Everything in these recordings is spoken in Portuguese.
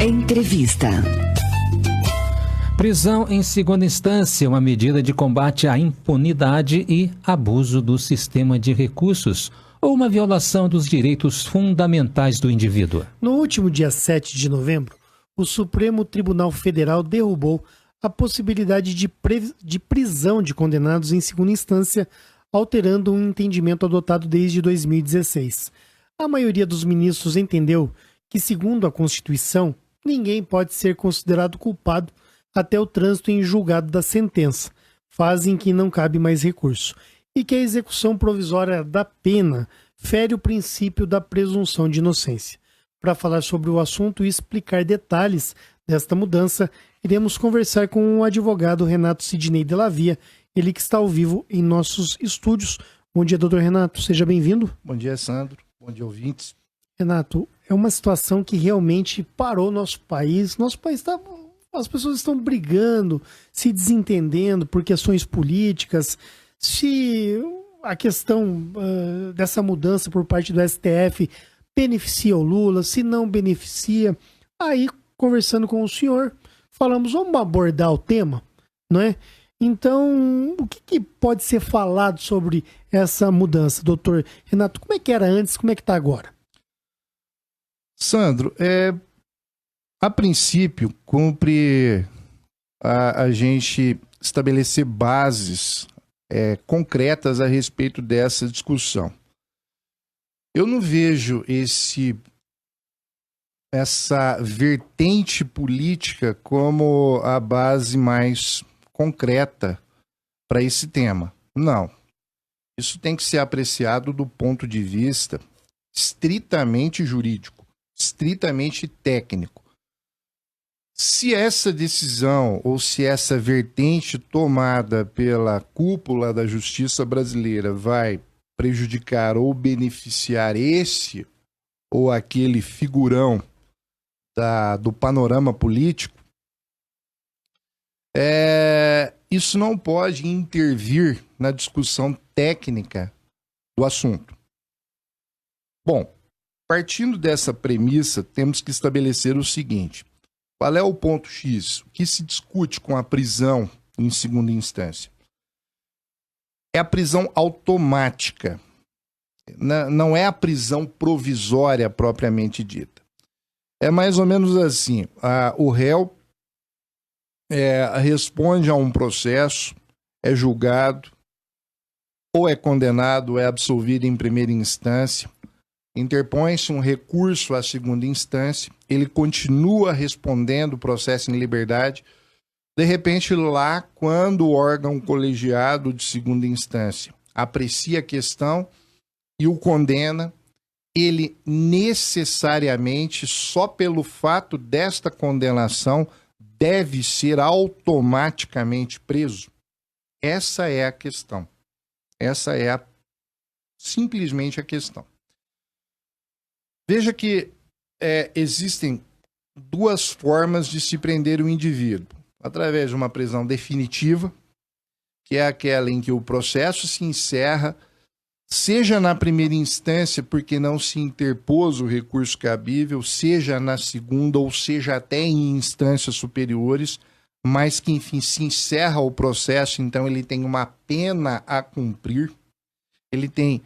Entrevista. Prisão em segunda instância, uma medida de combate à impunidade e abuso do sistema de recursos, ou uma violação dos direitos fundamentais do indivíduo. No último dia 7 de novembro, o Supremo Tribunal Federal derrubou a possibilidade de prisão de condenados em segunda instância, alterando um entendimento adotado desde 2016. A maioria dos ministros entendeu que, segundo a Constituição, ninguém pode ser considerado culpado até o trânsito em julgado da sentença, fase em que não cabe mais recurso, e que a execução provisória da pena fere o princípio da presunção de inocência. Para falar sobre o assunto e explicar detalhes desta mudança, iremos conversar com o advogado Renato Sidney Della Via, ele que está ao vivo em nossos estúdios. Bom dia, doutor Renato, seja bem-vindo. Bom dia, Sandro. Bom dia, ouvintes. Renato, é uma situação que realmente parou nosso país. Nosso país está... As pessoas estão brigando, se desentendendo por questões políticas. Se a questão dessa mudança por parte do STF beneficia o Lula, se não beneficia. Aí, conversando com o senhor, falamos, vamos abordar o tema, não é? Então, o que pode ser falado sobre essa mudança, doutor Renato? Como é que era antes, como é que está agora? Sandro, a princípio, cumpre a gente estabelecer bases concretas a respeito dessa discussão. Eu não vejo essa vertente política como a base mais concreta para esse tema. Não. Isso tem que ser apreciado do ponto de vista estritamente jurídico, estritamente técnico. Se essa decisão ou se essa vertente tomada pela cúpula da justiça brasileira vai prejudicar ou beneficiar esse ou aquele figurão do panorama político, isso não pode intervir na discussão técnica do assunto. Bom, partindo dessa premissa, temos que estabelecer o seguinte: qual é o ponto X? O que se discute com a prisão em segunda instância? É a prisão automática, não é a prisão provisória propriamente dita. É mais ou menos assim, o réu responde a um processo, é julgado, ou é condenado, ou é absolvido em primeira instância, interpõe-se um recurso à segunda instância, ele continua respondendo o processo em liberdade. De repente, lá, quando o órgão colegiado de segunda instância aprecia a questão e o condena, ele necessariamente, só pelo fato desta condenação, deve ser automaticamente preso. Essa é a questão. Essa é simplesmente a questão. Veja que existem duas formas de se prender o indivíduo. Através de uma prisão definitiva, que é aquela em que o processo se encerra, seja na primeira instância, porque não se interpôs o recurso cabível, seja na segunda, ou seja até em instâncias superiores, mas que, enfim, se encerra o processo, então ele tem uma pena a cumprir, ele tem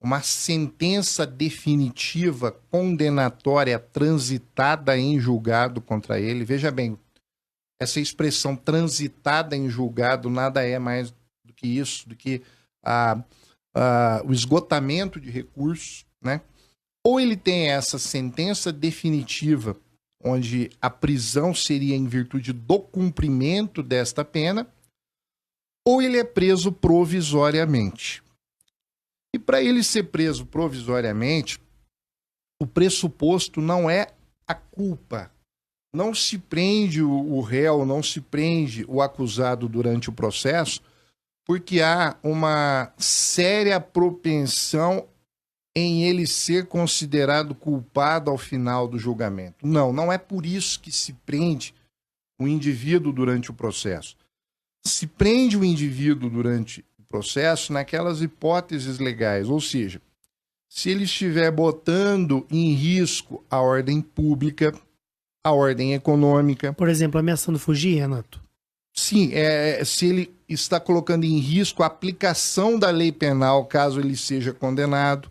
uma sentença definitiva, condenatória, transitada em julgado contra ele. Veja bem, essa expressão transitada em julgado nada é mais do que isso, do que o esgotamento de recursos, né? Ou ele tem essa sentença definitiva, onde a prisão seria em virtude do cumprimento desta pena, ou ele é preso provisoriamente. E para ele ser preso provisoriamente, o pressuposto não é a culpa. Não se prende o réu, não se prende o acusado durante o processo, porque há uma séria propensão em ele ser considerado culpado ao final do julgamento. Não é por isso que se prende o indivíduo durante o processo. Se prende o indivíduo durante o processo naquelas hipóteses legais, ou seja, se ele estiver botando em risco a ordem pública, a ordem econômica. Por exemplo, ameaçando fugir, Renato? Sim, se ele está colocando em risco a aplicação da lei penal caso ele seja condenado.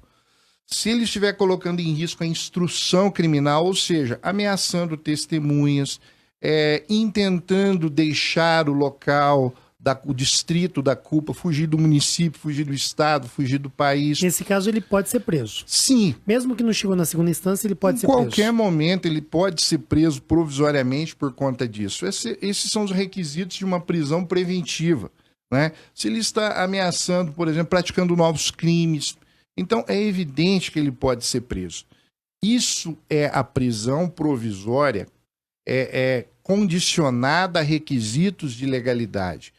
Se ele estiver colocando em risco a instrução criminal, ou seja, ameaçando testemunhas, intentando deixar o local, o distrito da culpa, fugir do município, fugir do estado, fugir do país. Nesse caso, ele pode ser preso. Sim. Mesmo que não chegou na segunda instância, ele pode ser preso. Em qualquer momento, ele pode ser preso provisoriamente por conta disso. Esses são os requisitos de uma prisão preventiva, né? Se ele está ameaçando, por exemplo, praticando novos crimes, então é evidente que ele pode ser preso. Isso é a prisão provisória, condicionada a requisitos de legalidade.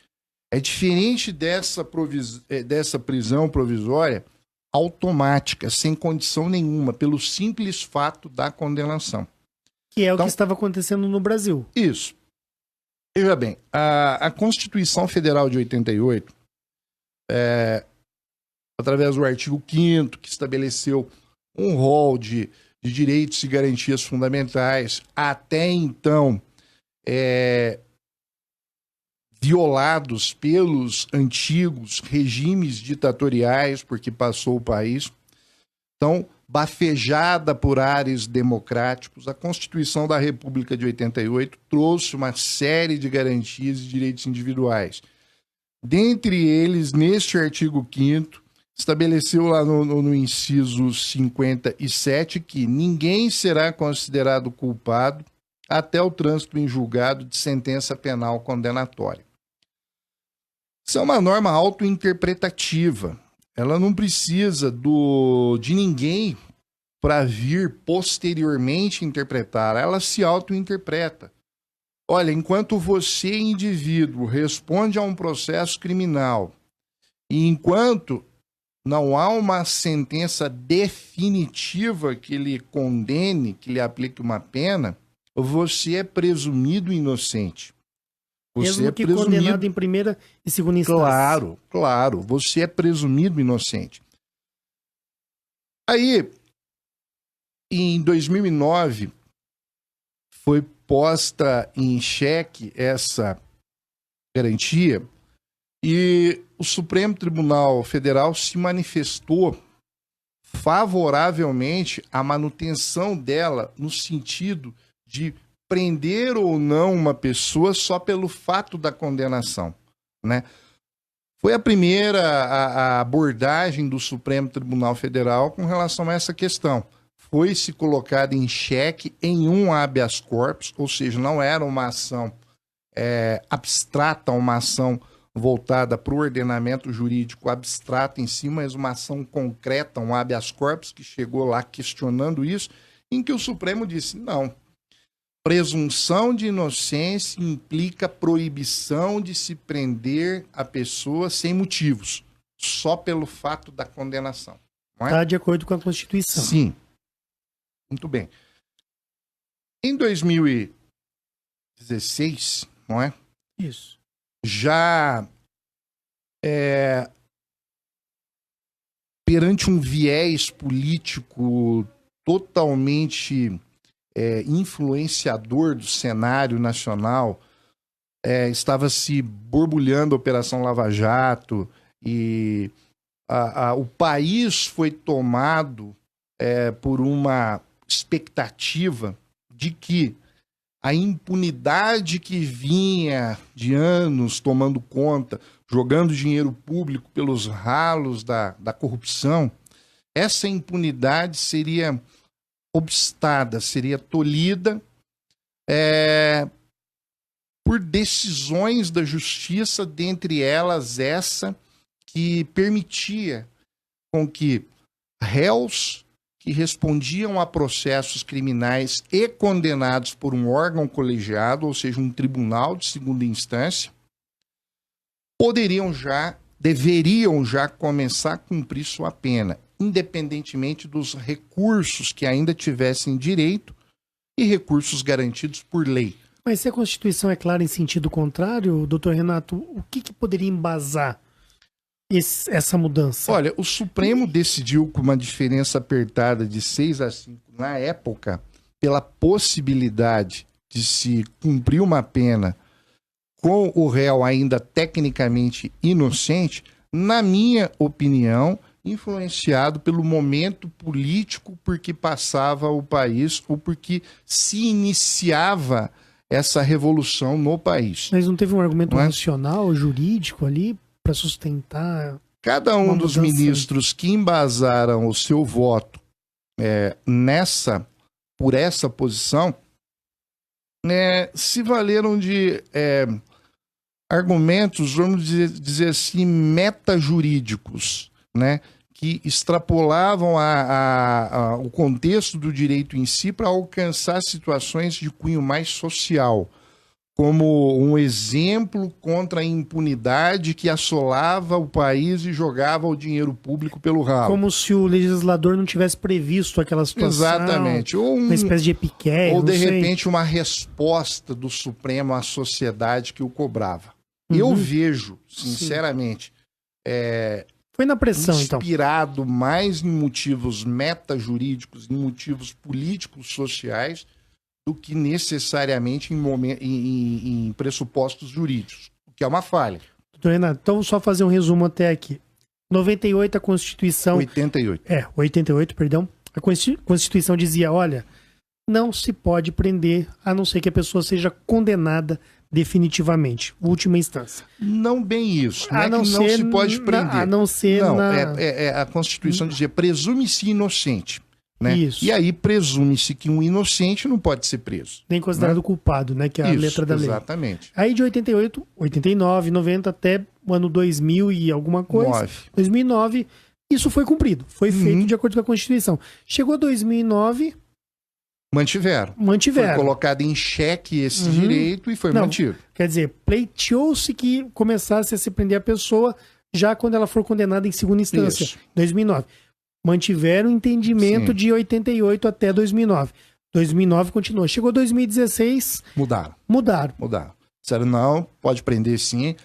É diferente dessa prisão provisória automática, sem condição nenhuma, pelo simples fato da condenação. Que é o que estava acontecendo no Brasil. Isso. Veja bem, a Constituição Federal de 88, através do artigo 5º, que estabeleceu um rol de direitos e garantias fundamentais, até então violados pelos antigos regimes ditatoriais, porque passou o país. Então, bafejada por ares democráticos, a Constituição da República de 88 trouxe uma série de garantias e direitos individuais. Dentre eles, neste artigo 5º, estabeleceu lá no inciso 57 que ninguém será considerado culpado até o trânsito em julgado de sentença penal condenatória. Isso é uma norma autointerpretativa. Ela não precisa de ninguém para vir posteriormente interpretar. Ela se autointerpreta. Olha, enquanto você, indivíduo, responde a um processo criminal e enquanto não há uma sentença definitiva que lhe condene, que lhe aplique uma pena, você é presumido inocente. Você mesmo que condenado em primeira e segunda instância. Claro. Você é presumido inocente. Aí, em 2009, foi posta em xeque essa garantia e o Supremo Tribunal Federal se manifestou favoravelmente à manutenção dela no sentido de prender ou não uma pessoa só pelo fato da condenação, né? Foi a primeira a abordagem do Supremo Tribunal Federal com relação a essa questão. Foi-se colocada em xeque em um habeas corpus, ou seja, não era uma ação abstrata, uma ação voltada para o ordenamento jurídico abstrato em si, mas uma ação concreta, um habeas corpus que chegou lá questionando isso, em que o Supremo disse, não, presunção de inocência implica proibição de se prender a pessoa sem motivos, só pelo fato da condenação. Está de acordo com a Constituição. Sim. Muito bem. Em 2016, não é? Isso. Já perante um viés político totalmente influenciador do cenário nacional, estava se borbulhando a Operação Lava Jato e o país foi tomado por uma expectativa de que a impunidade que vinha de anos tomando conta, jogando dinheiro público pelos ralos da corrupção, essa impunidade seria obstada, seria tolhida por decisões da justiça, dentre elas essa que permitia com que réus que respondiam a processos criminais e condenados por um órgão colegiado, ou seja, um tribunal de segunda instância, deveriam já começar a cumprir sua pena, independentemente dos recursos que ainda tivessem direito e recursos garantidos por lei. Mas se a Constituição é clara em sentido contrário, doutor Renato, o que poderia embasar essa mudança? Olha, o Supremo decidiu com uma diferença apertada de 6-5 na época pela possibilidade de se cumprir uma pena com o réu ainda tecnicamente inocente, na minha opinião, influenciado pelo momento político por que passava o país ou porque se iniciava essa revolução no país. Mas não teve um argumento Não é? racional, jurídico ali, para sustentar? Cada um Uma dos mudança. ministros que embasaram o seu voto por essa posição, se valeram de argumentos, vamos dizer assim, metajurídicos, né, que extrapolavam o contexto do direito em si para alcançar situações de cunho mais social, como um exemplo contra a impunidade que assolava o país e jogava o dinheiro público pelo ralo. Como se o legislador não tivesse previsto aquela situação. Exatamente. Ou Uma espécie de epiquéia, ou de não sei. repente uma resposta do Supremo à sociedade que o cobrava. Uhum. Eu vejo, sinceramente, Foi na pressão, então. inspirado mais em motivos metajurídicos, em motivos políticos sociais, do que necessariamente em pressupostos jurídicos, o que é uma falha. Doutor Renato, então só fazer um resumo até aqui. 98 a Constituição... 88. 88, perdão. A Constituição dizia, olha, não se pode prender a não ser que a pessoa seja condenada definitivamente, última instância. Não bem isso. Não A é não que não ser se pode prender. a não ser Não, na... a Constituição dizia presume-se inocente. Né? Isso. E aí presume-se que um inocente não pode ser preso. Nem considerado culpado, né? Que é a Isso, letra da lei. exatamente. Aí de 88, 89, 90 até o ano 2000 e alguma coisa. 2009, isso foi cumprido. Foi feito de acordo com a Constituição. Chegou 2009, Mantiveram. mantiveram. Foi colocado em xeque esse direito e foi Não, mantido. Quer dizer, pleiteou-se que começasse a se prender a pessoa já quando ela for condenada em segunda instância. Isso. 2009. Mantiveram o entendimento Sim. de 88 até 2009. 2009 continuou. Chegou 2016, Mudaram. mudaram. Disseram, não, pode prender sim.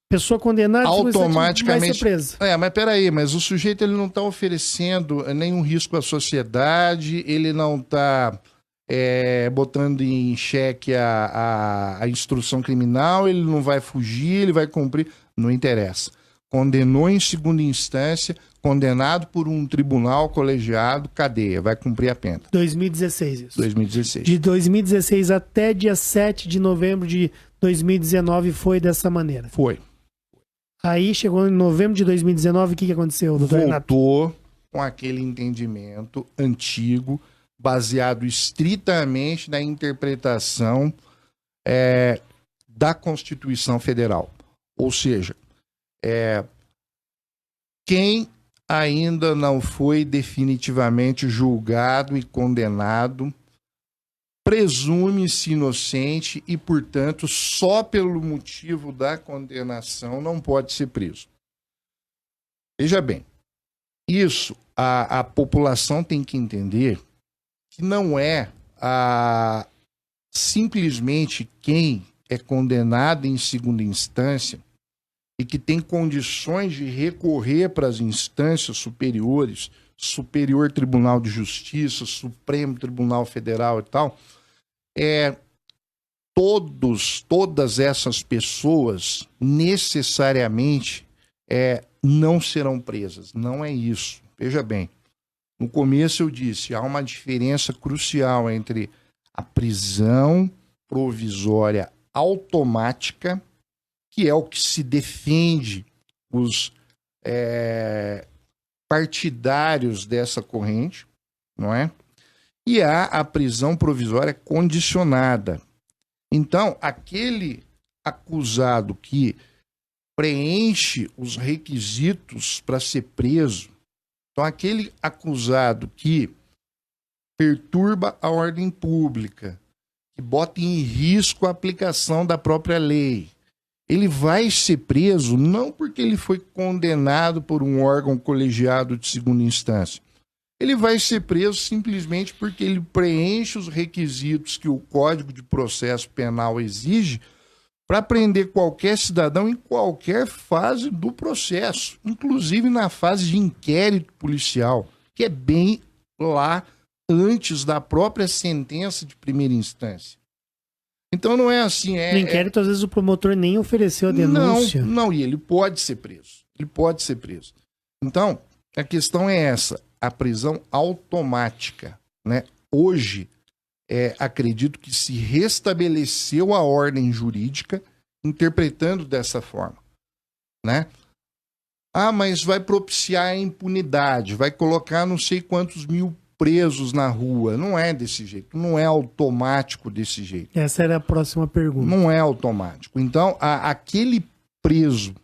Pessoa condenada Automaticamente. vai ser presa. Mas peraí, mas o sujeito ele não está oferecendo nenhum risco à sociedade, ele não está botando em xeque a instrução criminal, ele não vai fugir, ele vai cumprir. Não interessa. Condenou em segunda instância, condenado por um tribunal colegiado, cadeia, vai cumprir a pena. 2016 isso. 2016. De 2016 até dia 7 de novembro de 2019 foi dessa maneira. Foi. Aí chegou em novembro de 2019, o que aconteceu, doutor Renato? Voltou com aquele entendimento antigo, baseado estritamente na interpretação da Constituição Federal. Ou seja, quem ainda não foi definitivamente julgado e condenado presume-se inocente e, portanto, só pelo motivo da condenação não pode ser preso. Veja bem, isso a população tem que entender que não é simplesmente quem é condenado em segunda instância e que tem condições de recorrer para as instâncias superiores, Superior Tribunal de Justiça, Supremo Tribunal Federal e tal, todas essas pessoas necessariamente não serão presas. Não é isso. Veja bem, no começo eu disse, há uma diferença crucial entre a prisão provisória automática, que é o que se defende os partidários dessa corrente, não é? E há a prisão provisória condicionada. Então, aquele acusado que preenche os requisitos para ser preso, então aquele acusado que perturba a ordem pública, que bota em risco a aplicação da própria lei, ele vai ser preso não porque ele foi condenado por um órgão colegiado de segunda instância. Ele vai ser preso simplesmente porque ele preenche os requisitos que o Código de Processo Penal exige para prender qualquer cidadão em qualquer fase do processo, inclusive na fase de inquérito policial, que é bem lá antes da própria sentença de primeira instância. Então não é assim... No inquérito, às vezes, o promotor nem ofereceu a denúncia. Não, e ele pode ser preso. Ele pode ser preso. Então, a questão é essa, a prisão automática, né? Hoje, acredito que se restabeleceu a ordem jurídica interpretando dessa forma, né? Ah, mas vai propiciar a impunidade, vai colocar não sei quantos mil presos na rua. Não é desse jeito, não é automático desse jeito. Essa era a próxima pergunta. Não é automático. Então, aquele preso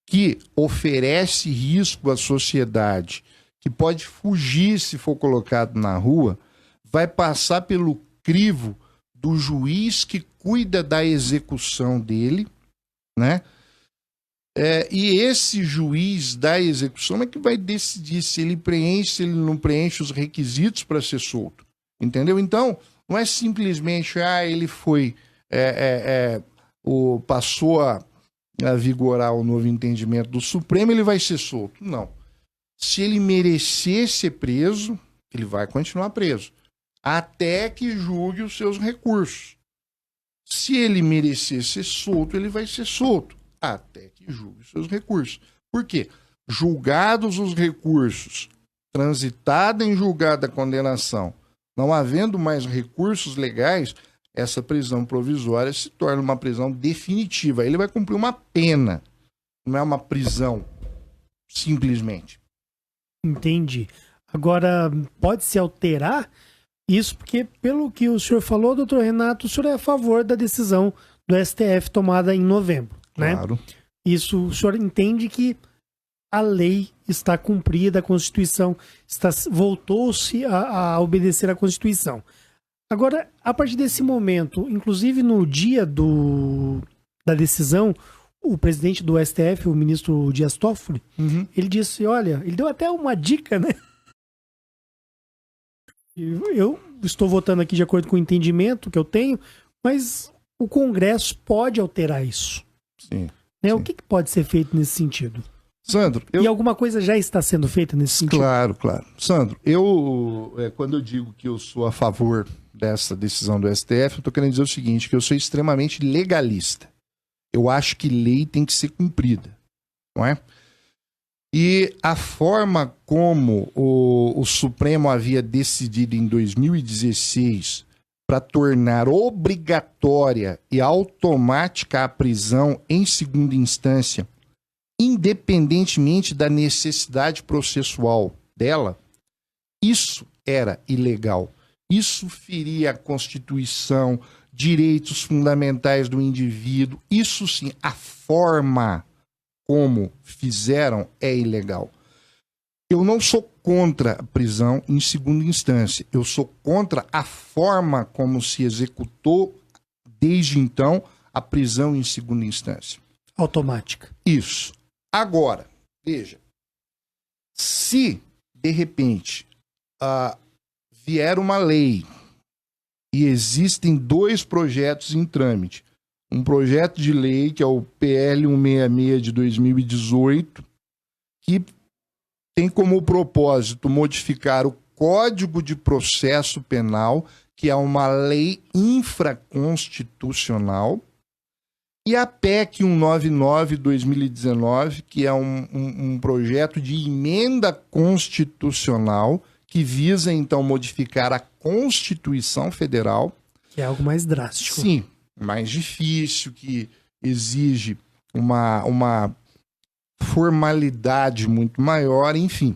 que oferece risco à sociedade, que pode fugir se for colocado na rua, vai passar pelo crivo do juiz que cuida da execução dele, né? E esse juiz da execução é que vai decidir se ele preenche, se ele não preenche os requisitos para ser solto. Entendeu? Então, não é simplesmente, ele foi, passou a vigorar o novo entendimento do Supremo, ele vai ser solto. Não. Se ele merecer ser preso, ele vai continuar preso, até que julgue os seus recursos. Se ele merecer ser solto, ele vai ser solto, até que julgue os seus recursos. Por quê? Julgados os recursos, transitada em julgada a condenação, não havendo mais recursos legais, essa prisão provisória se torna uma prisão definitiva. Ele vai cumprir uma pena, não é uma prisão, simplesmente. Entendi. Agora, pode-se alterar isso? Porque, pelo que o senhor falou, doutor Renato, o senhor é a favor da decisão do STF tomada em novembro, né? Claro. Isso, o senhor entende que a lei está cumprida, a Constituição voltou-se a obedecer à Constituição. Agora, a partir desse momento, inclusive no dia da decisão, o presidente do STF, o ministro Dias Toffoli, ele disse, olha, ele deu até uma dica, né? Eu estou votando aqui de acordo com o entendimento que eu tenho, mas o Congresso pode alterar isso. Sim. Né? Sim. O que pode ser feito nesse sentido? Sandro, E alguma coisa já está sendo feita nesse sentido? Claro. Sandro, quando eu digo que eu sou a favor dessa decisão do STF, eu estou querendo dizer o seguinte, que eu sou extremamente legalista. Eu acho que lei tem que ser cumprida, não é? E a forma como o Supremo havia decidido em 2016 para tornar obrigatória e automática a prisão em segunda instância, independentemente da necessidade processual dela, isso era ilegal. Isso feria a Constituição, direitos fundamentais do indivíduo. Isso sim, a forma como fizeram é ilegal. Eu não sou contra a prisão em segunda instância. Eu sou contra a forma como se executou, desde então, a prisão em segunda instância. Automática. Isso. Agora, veja, se, de repente, vier uma lei e existem 2 projetos em trâmite, um projeto de lei, que é o PL 166 de 2018, que tem como propósito modificar o Código de Processo Penal, que é uma lei infraconstitucional, e a PEC 199 de 2019, que é um projeto de emenda constitucional, que visa, então, modificar a Constituição Federal. Que é algo mais drástico. Sim, mais difícil, que exige uma formalidade muito maior, enfim.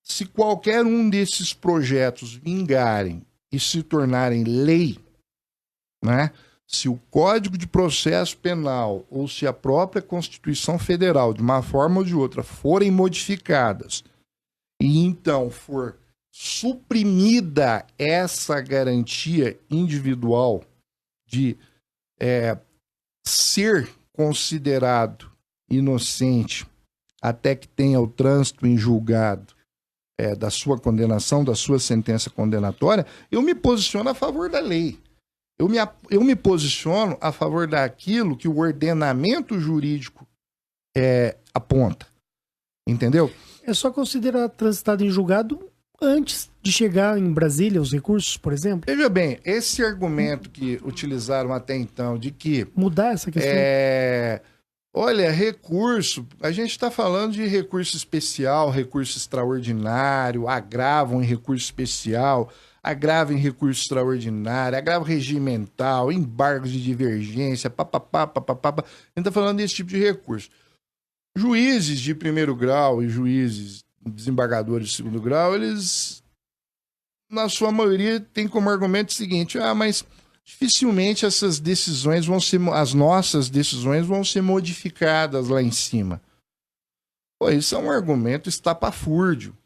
Se qualquer um desses projetos vingarem e se tornarem lei, né? Se o Código de Processo Penal ou se a própria Constituição Federal, de uma forma ou de outra, forem modificadas e então for suprimida essa garantia individual de ser considerado inocente até que tenha o trânsito em julgado da sua condenação, da sua sentença condenatória, eu me posiciono a favor da lei. Eu me posiciono a favor daquilo que o ordenamento jurídico aponta. Entendeu? É só considerar transitado em julgado antes de chegar em Brasília os recursos, por exemplo? Veja bem, esse argumento que utilizaram até então de que Mudar essa questão? Olha, recurso, a gente está falando de recurso especial, recurso extraordinário, agravo em recurso especial, agravo em recurso extraordinário, agravo regimental, embargos de divergência, papapá, papapá. A gente está falando desse tipo de recurso. Juízes de primeiro grau e juízes desembargadores de segundo grau, eles, na sua maioria, têm como argumento o seguinte: mas dificilmente essas decisões as nossas decisões vão ser modificadas lá em cima. Pô, isso é um argumento estapafúrdio.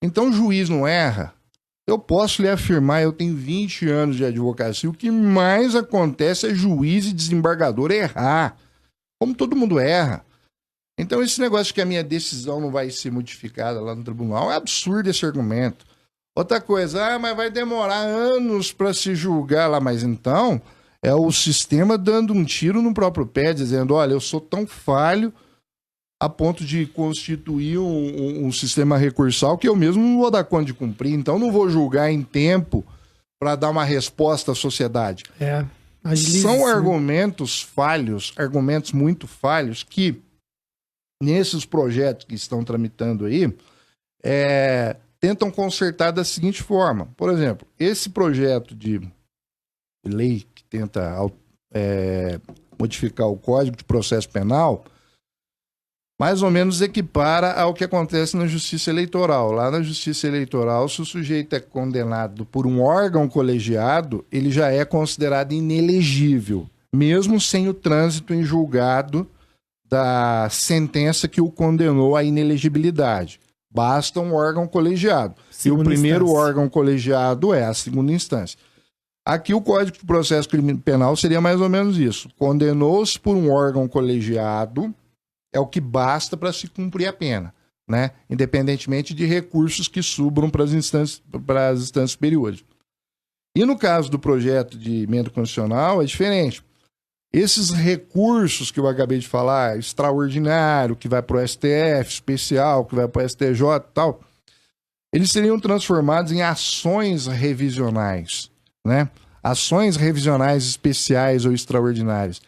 Então o juiz não erra. Eu posso lhe afirmar, eu tenho 20 anos de advocacia, o que mais acontece é juiz e desembargador errar. Como todo mundo erra. Então esse negócio de que a minha decisão não vai ser modificada lá no tribunal é absurdo esse argumento. Outra coisa, mas vai demorar anos para se julgar lá. Mas então, é o sistema dando um tiro no próprio pé, dizendo: olha, eu sou tão falho a ponto de constituir um sistema recursal que eu mesmo não vou dar conta de cumprir. Então, não vou julgar em tempo para dar uma resposta à sociedade. São argumentos falhos, argumentos muito falhos, que nesses projetos que estão tramitando aí, tentam consertar da seguinte forma. Por exemplo, esse projeto de lei que tenta modificar o Código de Processo Penal, mais ou menos equipara ao que acontece na Justiça Eleitoral. Lá na Justiça Eleitoral, se o sujeito é condenado por um órgão colegiado, ele já é considerado inelegível, mesmo sem o trânsito em julgado da sentença que o condenou à inelegibilidade. Basta um órgão colegiado. Segunda e o primeiro instância. órgão colegiado é a segunda instância. Aqui o Código de Processo Penal seria mais ou menos isso. Condenou-se por um órgão colegiado, é o que basta para se cumprir a pena, né? Independentemente de recursos que subam para as instâncias superiores. E no caso do projeto de emenda constitucional é diferente. Esses recursos que eu acabei de falar, extraordinário, que vai para o STF, especial, que vai para o STJ e tal, eles seriam transformados em ações revisionais, né? Ações revisionais especiais ou extraordinárias.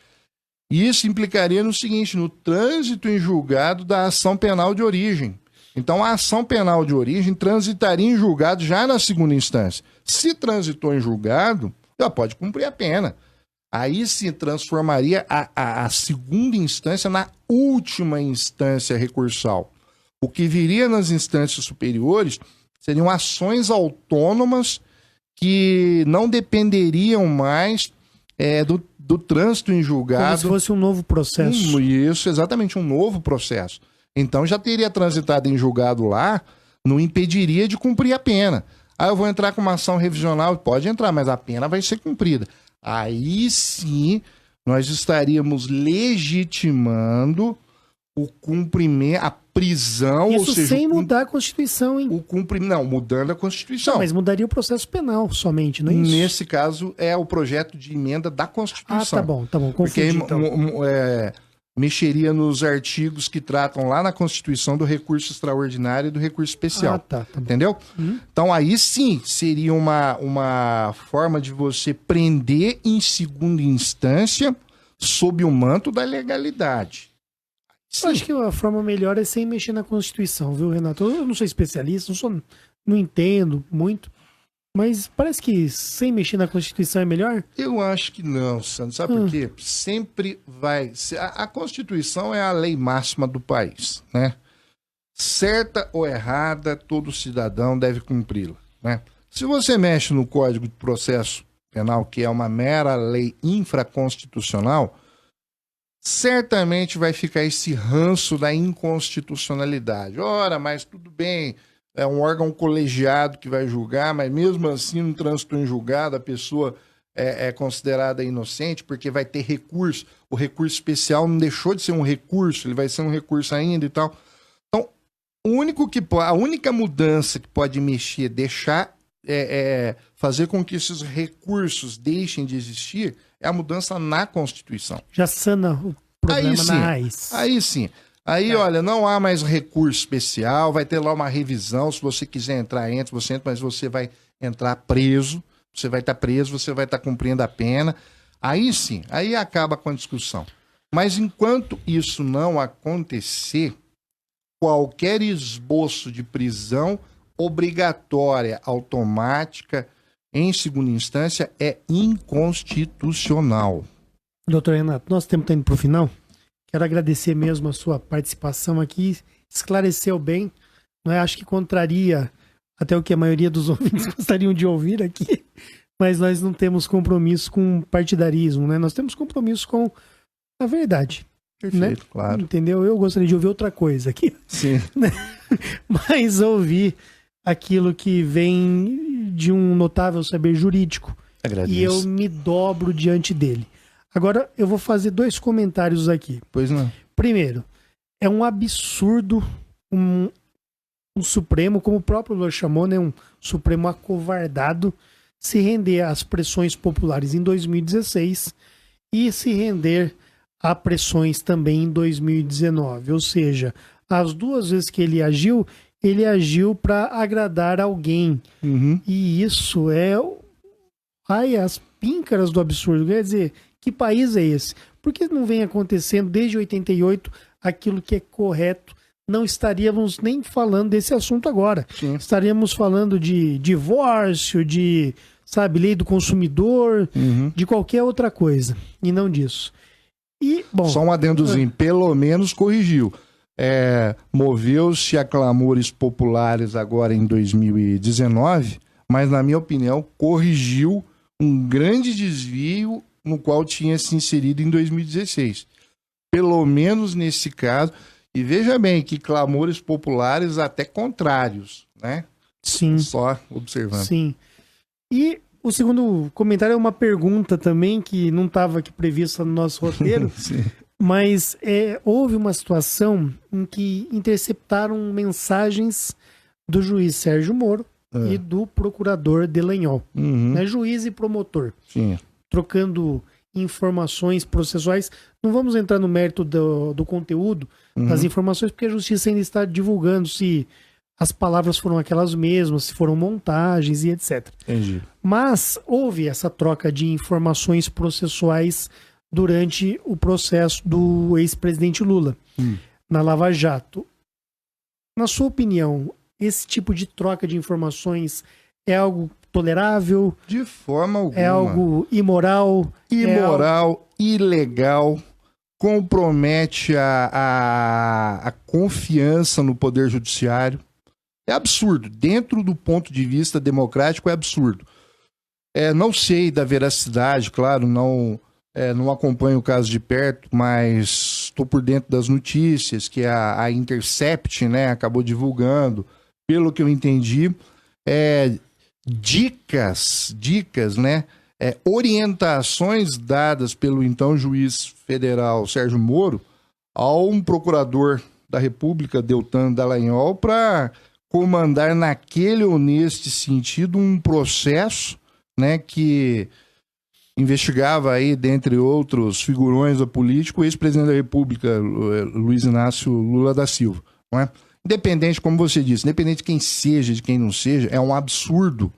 E isso implicaria no seguinte: no trânsito em julgado da ação penal de origem. Então, a ação penal de origem transitaria em julgado já na segunda instância. Se transitou em julgado, já pode cumprir a pena. Aí se transformaria a segunda instância na última instância recursal. O que viria nas instâncias superiores seriam ações autônomas que não dependeriam mais do trânsito em julgado. Como se fosse um novo processo. Isso, exatamente, um novo processo. Então já teria transitado em julgado lá, não impediria de cumprir a pena. Eu vou entrar com uma ação revisional, pode entrar, mas a pena vai ser cumprida. Aí sim, nós estaríamos legitimando o cumprimento, a prisão, Isso ou seja, sem mudar a Constituição, hein? Não, mudando a Constituição. Não, mas mudaria o processo penal somente, não é isso? Nesse caso, é o projeto de emenda da Constituição. Tá bom, confundi, porque então. Mexeria nos artigos que tratam lá na Constituição do recurso extraordinário e do recurso especial. Tá bom. Entendeu? Então aí sim seria uma forma de você prender em segunda instância sob o manto da legalidade. Sim. Eu acho que a forma melhor é sem mexer na Constituição, viu, Renato? Eu não sou especialista, não entendo muito, mas parece que sem mexer na Constituição é melhor? Eu acho que não, Sandro. Sabe por quê? Sempre vai... A Constituição é a lei máxima do país, né? Certa ou errada, todo cidadão deve cumpri-la, né? Se você mexe no Código de Processo Penal, que é uma mera lei infraconstitucional, certamente vai ficar esse ranço da inconstitucionalidade. Ora, mas tudo bem, é um órgão colegiado que vai julgar, mas mesmo assim, no trânsito em julgado, a pessoa é considerada inocente porque vai ter recurso. O recurso especial não deixou de ser um recurso, ele vai ser um recurso ainda e tal. Então, a única mudança que pode mexer, deixar, fazer com que esses recursos deixem de existir, é a mudança na Constituição. Já sana o problema na raiz. Aí sim. Aí, olha, não há mais recurso especial, vai ter lá uma revisão, se você quiser entrar, entra, você entra, mas você vai entrar preso, você vai estar preso, você vai estar cumprindo a pena. Aí sim, aí acaba com a discussão. Mas enquanto isso não acontecer, qualquer esboço de prisão obrigatória, automática, em segunda instância, é inconstitucional. Doutor Renato, nosso tempo está indo para o final. Quero agradecer mesmo a sua participação aqui. Esclareceu bem. Não é? Acho que contraria até o que a maioria dos ouvintes gostariam de ouvir aqui. Mas nós não temos compromisso com partidarismo, né? Nós temos compromisso com a verdade. Perfeito, né? claro. Entendeu? Eu gostaria de ouvir outra coisa aqui. Sim. Mas ouvir aquilo que vem de um notável saber jurídico. Agradeço. E eu me dobro diante dele. Agora, eu vou fazer 2 comentários aqui. Pois não. Primeiro, é um absurdo um Supremo, como o próprio Lula chamou, né, um Supremo acovardado, se render às pressões populares em 2016 e se render a pressões também em 2019. Ou seja, as 2 vezes que ele agiu para agradar alguém. Uhum. E isso é... Ai, as píncaras do absurdo. Quer dizer, que país é esse? Por que não vem acontecendo desde 88 aquilo que é correto? Não estaríamos nem falando desse assunto agora. Sim. Estaríamos falando de divórcio, de, sabe, lei do consumidor, de qualquer outra coisa. E não disso. E, bom... Só um adendozinho. Pelo menos corrigiu. Moveu-se a clamores populares agora em 2019, mas, na minha opinião, corrigiu um grande desvio no qual tinha se inserido em 2016. Pelo menos nesse caso. E veja bem que clamores populares até contrários, né? Sim. Só observando. Sim. E o segundo comentário é uma pergunta também que não estava aqui prevista no nosso roteiro, mas houve uma situação em que interceptaram mensagens do juiz Sérgio Moro e do procurador Delanhol, né? Juiz e promotor. Sim. Trocando informações processuais. Não vamos entrar no mérito do conteúdo das informações, porque a justiça ainda está divulgando se as palavras foram aquelas mesmas, se foram montagens e etc. Entendi. Mas houve essa troca de informações processuais durante o processo do ex-presidente Lula na Lava Jato. Na sua opinião, esse tipo de troca de informações é algo tolerável? De forma alguma. É algo imoral? Imoral, ilegal, compromete a confiança no Poder Judiciário. É absurdo. Dentro do ponto de vista democrático, é absurdo. Não sei da veracidade, claro, não acompanho o caso de perto, mas estou por dentro das notícias que a Intercept, né, acabou divulgando. Pelo que eu entendi, dicas, né? Orientações dadas pelo então juiz federal Sérgio Moro ao um procurador da República, Deltan Dallagnol, para comandar naquele ou neste sentido um processo, né, que investigava aí, dentre outros figurões da política, o ex-presidente da República, Luiz Inácio Lula da Silva, não é? Independente, como você disse, independente de quem seja, de quem não seja, é um absurdo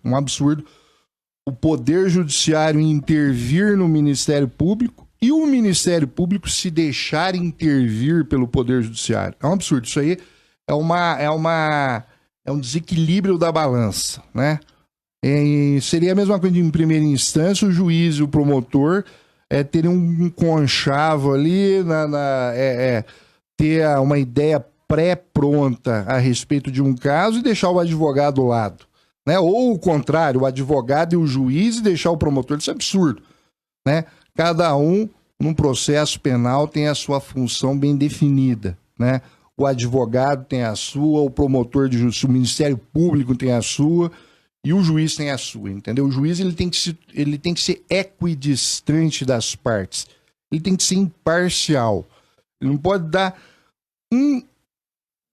o Poder Judiciário intervir no Ministério Público e o Ministério Público se deixar intervir pelo Poder Judiciário. É um absurdo. Isso aí é um desequilíbrio da balança, né? Seria a mesma coisa em primeira instância, o juiz e o promotor terem um conchavo ali, ter uma ideia pré-pronta a respeito de um caso e deixar o advogado ao lado, né? Ou o contrário, o advogado e o juiz e deixar o promotor. Isso é absurdo, né? Cada um, num processo penal, tem a sua função bem definida, né? O advogado tem a sua, o promotor de justiça, o Ministério Público tem a sua e o juiz tem a sua, entendeu? O juiz ele tem que ser equidistante das partes, ele tem que ser imparcial, ele não pode dar um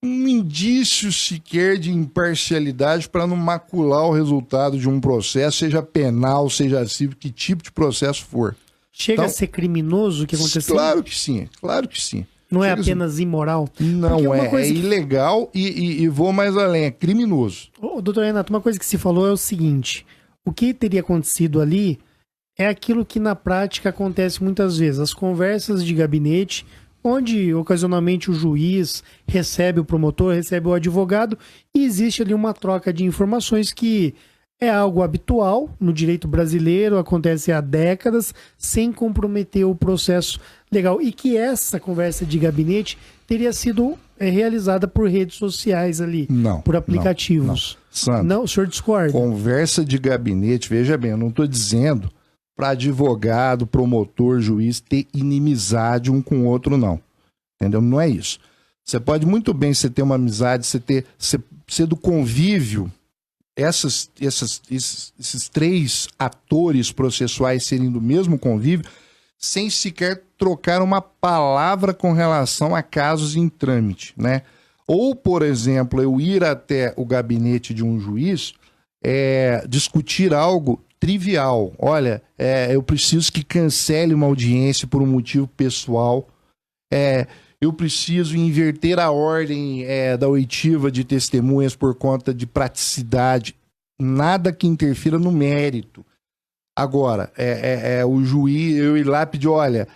indício sequer de imparcialidade para não macular o resultado de um processo, seja penal, seja civil, que tipo de processo for. Chega a ser criminoso o que aconteceu? Claro que sim, claro que sim. Não é apenas imoral? Não é ilegal e vou mais além, é criminoso. Doutor Renato, uma coisa que se falou é o seguinte, o que teria acontecido ali é aquilo que na prática acontece muitas vezes, as conversas de gabinete, onde ocasionalmente o juiz recebe o promotor, recebe o advogado, e existe ali uma troca de informações que é algo habitual no direito brasileiro, acontece há décadas, sem comprometer o processo legal. E que essa conversa de gabinete teria sido realizada por redes sociais ali, por aplicativos. Sandro, não, o senhor discorda? Conversa de gabinete, veja bem, eu não estou dizendo para advogado, promotor, juiz ter inimizade um com o outro, não. Entendeu? Não é isso. Você pode muito bem você ter uma amizade, ser do convívio. Esses três atores processuais serem do mesmo convívio, sem sequer trocar uma palavra com relação a casos em trâmite, né? Ou, por exemplo, eu ir até o gabinete de um juiz discutir algo trivial. Olha, eu preciso que cancele uma audiência por um motivo pessoal. Eu preciso inverter a ordem da oitiva de testemunhas por conta de praticidade. Nada que interfira no mérito. Agora, o juiz, eu ir lá pedir, olha,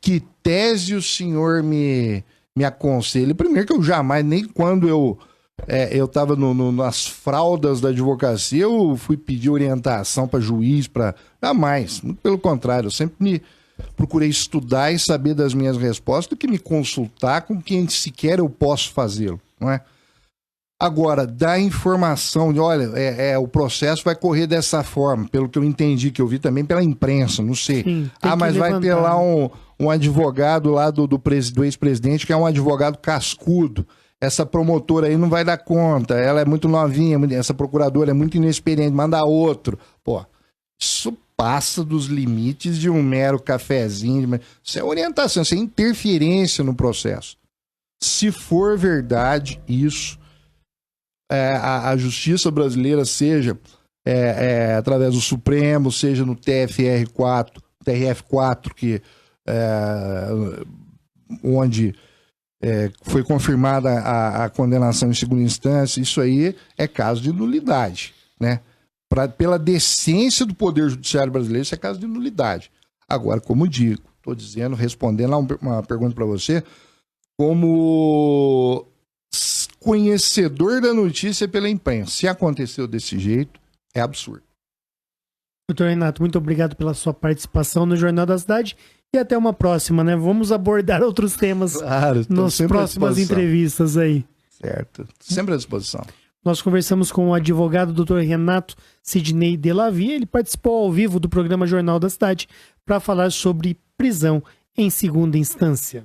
que tese o senhor me aconselha? Primeiro que eu jamais, nem quando eu estava nas fraldas da advocacia, eu fui pedir orientação para juiz, jamais. Muito pelo contrário, eu sempre procurei estudar e saber das minhas respostas do que me consultar com quem sequer eu posso fazê-lo, não é? Agora, dar informação de, olha, o processo vai correr dessa forma, pelo que eu entendi, que eu vi também pela imprensa, não sei. Sim, mas vai ter lá um advogado lá do ex-presidente, que é um advogado cascudo. Essa promotora aí não vai dar conta, ela é muito novinha, essa procuradora é muito inexperiente, manda outro. Pô, isso passa dos limites de um mero cafezinho. Isso é orientação, isso é interferência no processo. Se for verdade isso, a justiça brasileira, seja através do Supremo, seja no TRF4, que onde foi confirmada a condenação em segunda instância, isso aí é caso de nulidade, né? Pela decência do Poder Judiciário brasileiro, isso é caso de nulidade. Agora, como digo, estou dizendo, respondendo a uma pergunta para você, como conhecedor da notícia pela imprensa, se aconteceu desse jeito, é absurdo. Doutor Renato, muito obrigado pela sua participação no Jornal da Cidade e até uma próxima, né? Vamos abordar outros temas nas próximas entrevistas aí. Certo, sempre à disposição. Nós conversamos com o advogado Dr. Renato Sidney Delavia. Ele participou ao vivo do programa Jornal da Cidade para falar sobre prisão em segunda instância.